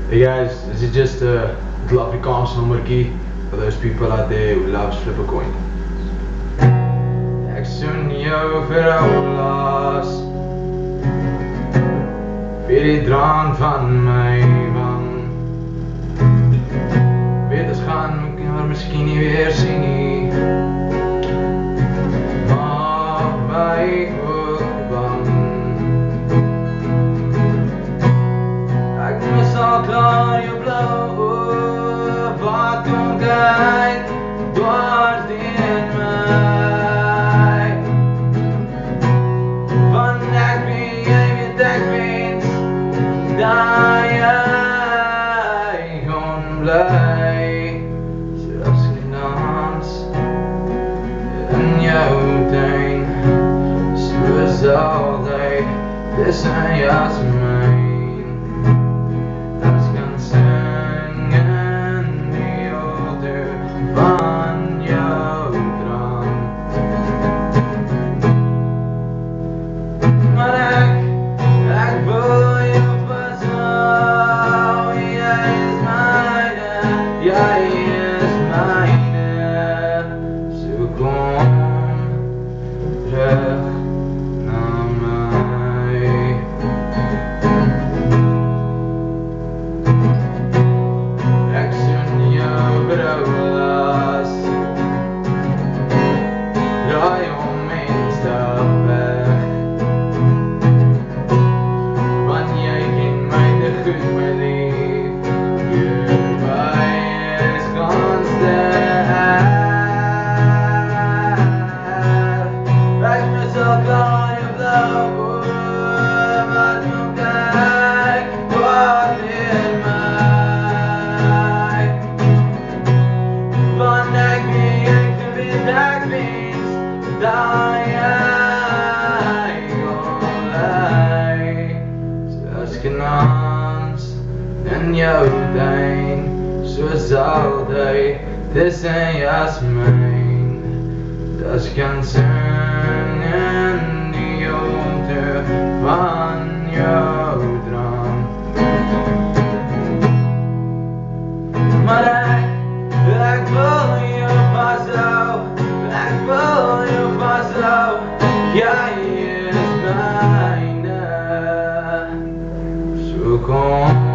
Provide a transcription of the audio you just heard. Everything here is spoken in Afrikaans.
Hey guys, this is just a little Afrikaans nummerkie for those people out there who loves flip a coin. Ek soen jou vir 'n laas vir die draan van my wang. Weet ons gaan mekaar miskien nie weer sien nie, maak my ook bang. Ek mis al klaar jou blou oë wat kom kyk dwars deur my. Van ek weet ek weet dat jy gaan bly, soos genaams in jou tuin, soos altyd, dis hy as myn. Ons kan sing in die altaar van jou drang. Maar ek wil jou vashou, jy is myne, so kom terug na my. Ek soen jou vir 'n laas, draai om en stap weg, want jy ken my te goed, my lief. Goodbye is constant. Ek mis al klaar jou blou oë wat kom kyk dwars deur my. Want ek weet dat jy gaan bly, soos genaams in jou tuin, soos altyd, dis hy as myn. Das kan sing in die altaar van jou drang. Maar ek wil jou vashou, ek wil jou vashou, jy is myne, so kom